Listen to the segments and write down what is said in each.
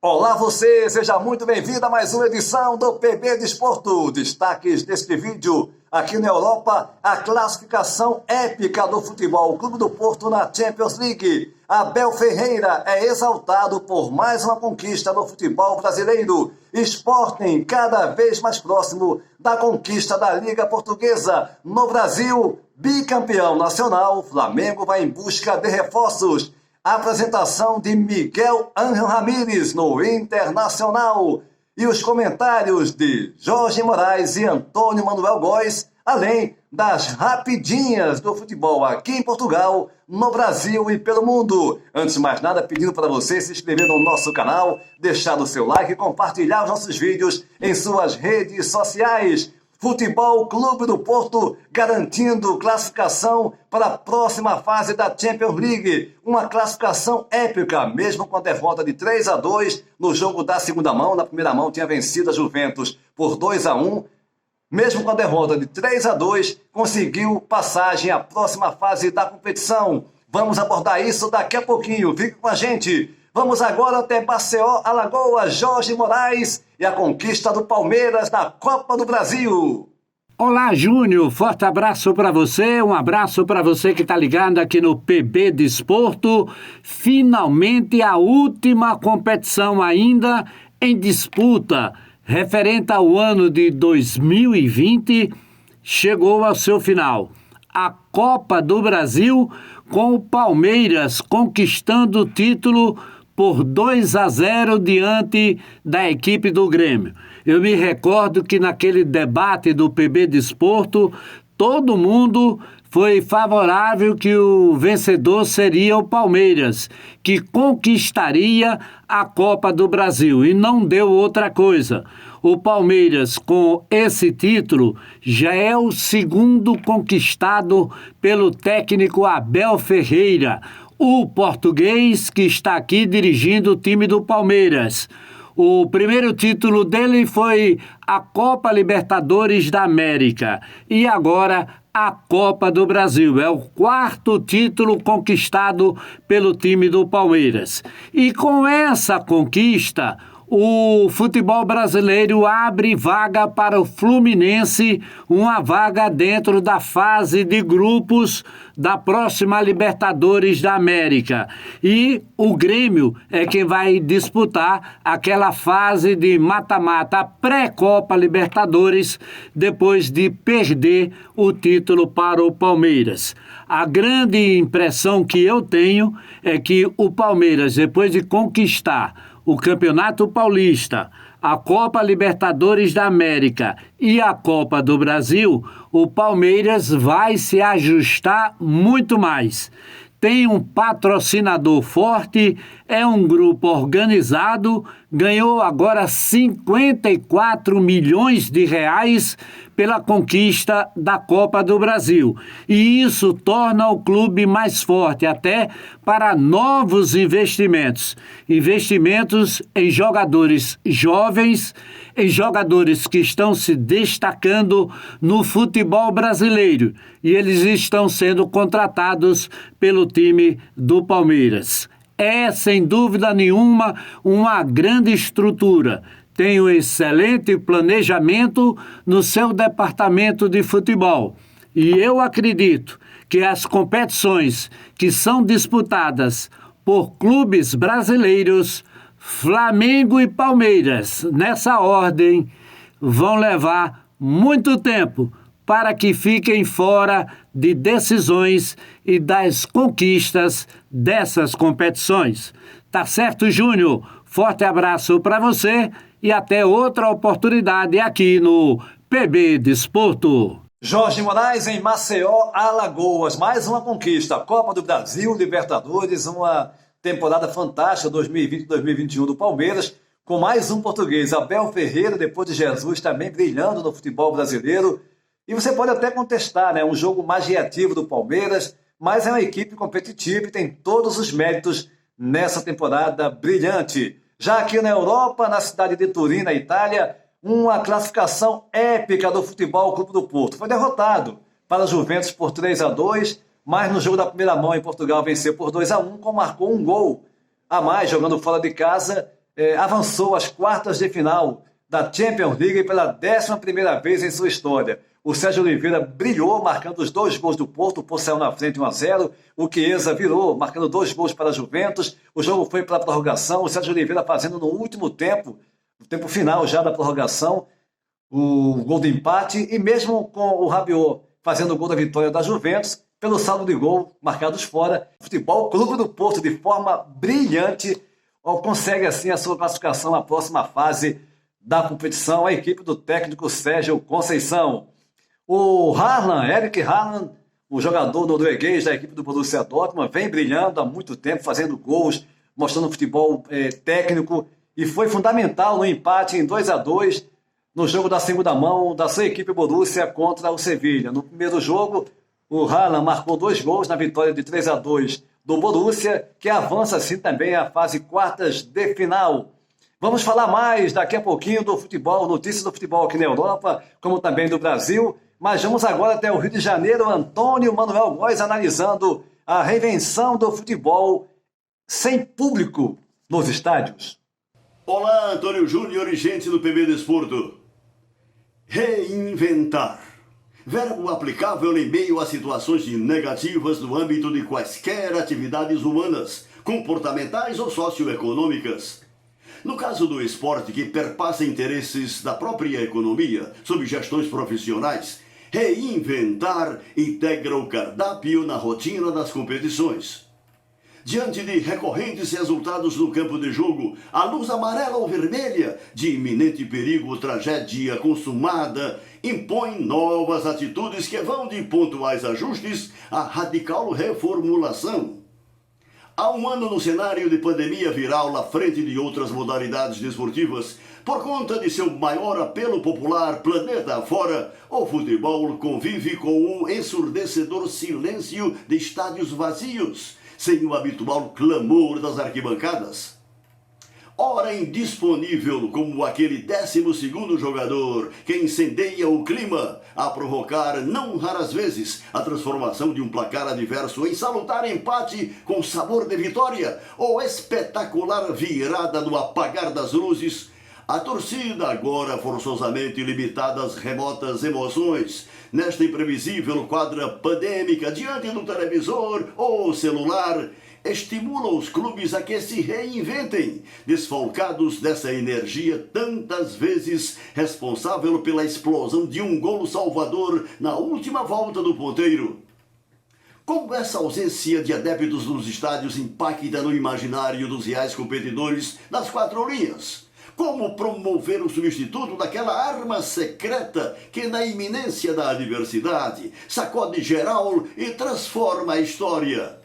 Olá você, seja muito bem-vindo a mais uma edição do PB Desporto. Destaques deste vídeo, aqui na Europa, a classificação épica do futebol Clube do Porto na Champions League. Abel Ferreira é exaltado por mais uma conquista no futebol brasileiro. Sporting cada vez mais próximo da conquista da Liga Portuguesa. No Brasil, bicampeão nacional, Flamengo vai em busca de reforços. A apresentação de Miguel Ángel Ramírez no Internacional e os comentários de Jorge Moraes e Antônio Manuel Góes, além das rapidinhas do futebol aqui em Portugal, no Brasil e pelo mundo. Antes de mais nada, pedindo para você se inscrever no nosso canal, deixar o seu like e compartilhar os nossos vídeos em suas redes sociais. Futebol Clube do Porto garantindo classificação para a próxima fase da Champions League. Uma classificação épica, mesmo com a derrota de 3-2 no jogo da segunda mão. Na primeira mão tinha vencido a Juventus por 2-1. Mesmo com a derrota de 3-2, conseguiu passagem à próxima fase da competição. Vamos abordar isso daqui a pouquinho. Fique com a gente. Vamos agora até Maceió, Alagoas, Jorge Moraes e a conquista do Palmeiras na Copa do Brasil. Olá, Júnior, forte abraço para você, um abraço para você que está ligado aqui no PB Desporto. Finalmente a última competição ainda em disputa, referente ao ano de 2020, chegou ao seu final. A Copa do Brasil, com o Palmeiras conquistando o título por 2-0 diante da equipe do Grêmio. Eu me recordo que naquele debate do PB Desporto, todo mundo foi favorável que o vencedor seria o Palmeiras, que conquistaria a Copa do Brasil, e não deu outra coisa. O Palmeiras, com esse título, já é o segundo conquistado pelo técnico Abel Ferreira, o português que está aqui dirigindo o time do Palmeiras. O primeiro título dele foi a Copa Libertadores da América e agora a Copa do Brasil. É o quarto título conquistado pelo time do Palmeiras. E com essa conquista, o futebol brasileiro abre vaga para o Fluminense, uma vaga dentro da fase de grupos da próxima Libertadores da América. E o Grêmio é quem vai disputar aquela fase de mata-mata, pré-Copa Libertadores, depois de perder o título para o Palmeiras. A grande impressão que eu tenho é que o Palmeiras, depois de conquistar o Campeonato Paulista, a Copa Libertadores da América e a Copa do Brasil, o Palmeiras vai se ajustar muito mais. Tem um patrocinador forte, é um grupo organizado, ganhou agora 54 milhões de reais pela conquista da Copa do Brasil. E isso torna o clube mais forte, até para novos investimentos. Investimentos em jogadores jovens, em jogadores que estão se destacando no futebol brasileiro. E eles estão sendo contratados pelo time do Palmeiras. É, sem dúvida nenhuma, uma grande estrutura. Tem um excelente planejamento no seu departamento de futebol. E eu acredito que as competições que são disputadas por clubes brasileiros, Flamengo e Palmeiras, nessa ordem, vão levar muito tempo para que fiquem fora de decisões e das conquistas dessas competições. Tá certo, Júnior? Forte abraço para você e até outra oportunidade aqui no PB Desporto. Jorge Moraes em Maceió, Alagoas. Mais uma conquista. Copa do Brasil, Libertadores, uma temporada fantástica 2020-2021 do Palmeiras, com mais um português, Abel Ferreira, depois de Jesus, também brilhando no futebol brasileiro. E você pode até contestar, né? Um jogo mais reativo do Palmeiras, mas é uma equipe competitiva e tem todos os méritos nessa temporada brilhante. Já aqui na Europa, na cidade de Turim, na Itália, uma classificação épica do Futebol Clube do Porto. Foi derrotado para a Juventus por 3-2, mas no jogo da primeira mão em Portugal venceu por 2-1, marcou um gol a mais jogando fora de casa avançou às quartas de final da Champions League pela 11ª vez em sua história. O Sérgio Oliveira brilhou, marcando os 2 gols do Porto. O Porto saiu na frente 1-0. O Chiesa virou, marcando 2 gols para a Juventus. O jogo foi para a prorrogação. O Sérgio Oliveira fazendo no último tempo, no tempo final já da prorrogação, o gol do empate. E mesmo com o Rabiot fazendo o gol da vitória da Juventus, pelo saldo de gol marcados fora, o Futebol Clube do Porto, de forma brilhante, consegue assim a sua classificação à próxima fase da competição. A equipe do técnico Sérgio Conceição. O Haaland, Eric Haaland, o jogador norueguês da equipe do Borussia Dortmund, vem brilhando há muito tempo, fazendo gols, mostrando futebol técnico, e foi fundamental no empate em 2-2 no jogo da segunda mão da sua equipe Borussia contra o Sevilla. No primeiro jogo, o Haaland marcou 2 gols na vitória de 3-2 do Borussia, que avança assim também à fase quartas de final. Vamos falar mais daqui a pouquinho do futebol, notícias do futebol aqui na Europa, como também do Brasil. Mas vamos agora até o Rio de Janeiro. Antônio Manuel Góes analisando a reinvenção do futebol sem público nos estádios. Olá, Antônio Júnior e gente do PB Desporto. Reinventar. Verbo aplicável em meio a situações negativas no âmbito de quaisquer atividades humanas, comportamentais ou socioeconômicas. No caso do esporte, que perpassa interesses da própria economia, sob gestões profissionais, reinventar integra o cardápio na rotina das competições. Diante de recorrentes resultados no campo de jogo, a luz amarela ou vermelha de iminente perigo ou tragédia consumada impõe novas atitudes que vão de pontuais ajustes à radical reformulação. Há um ano no cenário de pandemia viral à frente de outras modalidades desportivas, por conta de seu maior apelo popular planeta afora, o futebol convive com um ensurdecedor silêncio de estádios vazios, sem o habitual clamor das arquibancadas. Ora indisponível como aquele 12º jogador que incendeia o clima, a provocar não raras vezes a transformação de um placar adverso em salutar empate com sabor de vitória ou espetacular virada no apagar das luzes, a torcida, agora forçosamente limitada às remotas emoções, nesta imprevisível quadra pandêmica diante do televisor ou celular, estimula os clubes a que se reinventem, desfalcados dessa energia tantas vezes responsável pela explosão de um golo salvador na última volta do ponteiro. Como essa ausência de adeptos nos estádios impacta no imaginário dos reais competidores nas 4 linhas? Como promover o substituto daquela arma secreta que, na iminência da adversidade, sacode geral e transforma a história?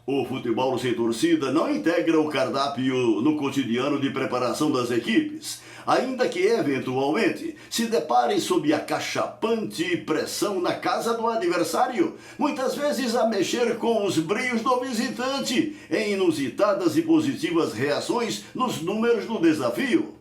O futebol sem torcida não integra o cardápio no cotidiano de preparação das equipes, ainda que, eventualmente, se deparem sob a cachapante pressão na casa do adversário, muitas vezes a mexer com os brios do visitante, em inusitadas e positivas reações nos números do desafio.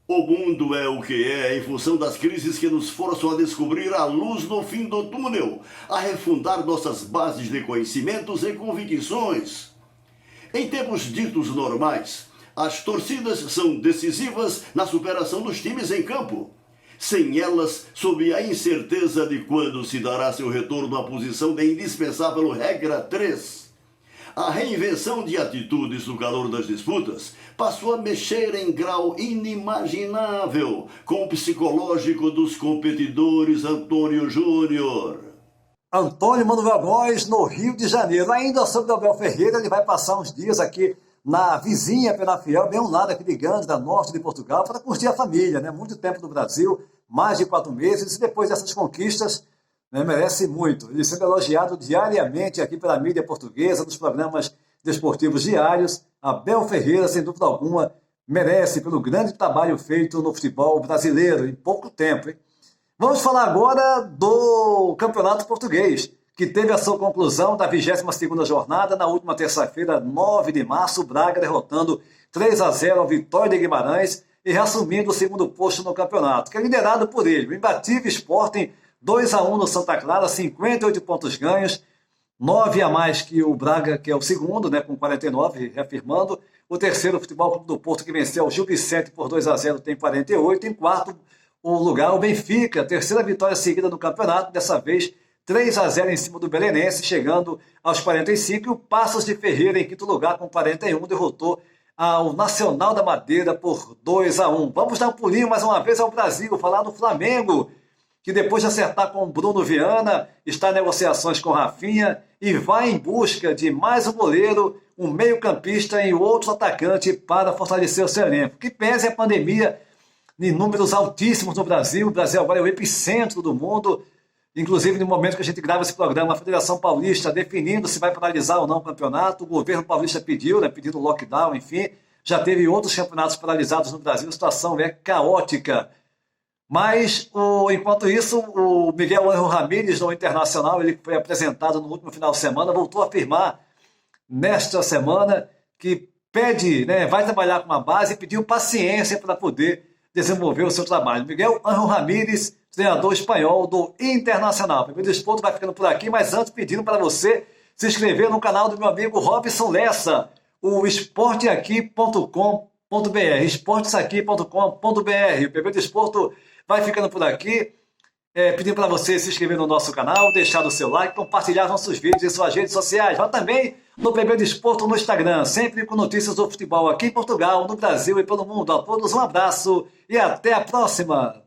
O mundo é o que é em função das crises que nos forçam a descobrir a luz no fim do túnel, a refundar nossas bases de conhecimentos e convicções. Em tempos ditos normais, as torcidas são decisivas na superação dos times em campo. Sem elas, sob a incerteza de quando se dará seu retorno à posição de indispensável regra 3. A reinvenção de atitudes no calor das disputas passou a mexer em grau inimaginável com o psicológico dos competidores. Antônio Júnior. Antônio Manuel Góes, no Rio de Janeiro. Ainda sobre o Abel Ferreira, ele vai passar uns dias aqui na vizinha Penafiel, bem ao lado aqui de Gândula, norte de Portugal, para curtir a família, né? Muito tempo no Brasil, mais de 4 meses, e depois dessas conquistas, né, merece muito. Ele sendo elogiado diariamente aqui pela mídia portuguesa, nos programas desportivos diários. Abel Ferreira, sem dúvida alguma, merece pelo grande trabalho feito no futebol brasileiro em pouco tempo, hein? Vamos falar agora do Campeonato Português, que teve a sua conclusão da 22ª jornada na última terça-feira, 9 de março, Braga derrotando 3-0 ao Vitória de Guimarães e reassumindo o 2º posto no campeonato, que é liderado por ele, o imbatível Sporting, 2-1 no Santa Clara, 58 pontos ganhos, 9 a mais que o Braga, que é o segundo, né, com 49, reafirmando. O terceiro, o Futebol Clube do Porto, que venceu o Gil Vicente por 2-0, tem 48. Em quarto o lugar, o Benfica, terceira vitória seguida no campeonato, dessa vez 3-0 em cima do Belenense, chegando aos 45. E o Paços de Ferreira, em quinto lugar, com 41, derrotou ao Nacional da Madeira por 2-1. Vamos dar um pulinho mais uma vez ao Brasil, falar do Flamengo, que depois de acertar com o Bruno Viana, está em negociações com Rafinha e vai em busca de mais um goleiro, um meio-campista e outro atacante para fortalecer o seu elenco. Que pese a pandemia em números altíssimos no Brasil. O Brasil agora é o epicentro do mundo. Inclusive, no momento que a gente grava esse programa, a Federação Paulista definindo se vai paralisar ou não o campeonato. O governo paulista pediu, né, pedindo lockdown, enfim. Já teve outros campeonatos paralisados no Brasil. A situação é caótica. Mas, enquanto isso, o Miguel Ángel Ramírez, no Internacional, ele foi apresentado no último final de semana, voltou a afirmar nesta semana que pede, né, vai trabalhar com a base e pediu paciência para poder desenvolver o seu trabalho. Miguel Ángel Ramírez, treinador espanhol do Internacional. O PB Desporto vai ficando por aqui, mas antes pedindo para você se inscrever no canal do meu amigo Robson Lessa, o esporteaqui.com.br, esportesaqui.com.br. O PB Desporto vai ficando por aqui, pedindo para você se inscrever no nosso canal, deixar o seu like, compartilhar nossos vídeos em suas redes sociais. Vai também no PB Desporto no Instagram, sempre com notícias do futebol aqui em Portugal, no Brasil e pelo mundo. A todos um abraço e até a próxima!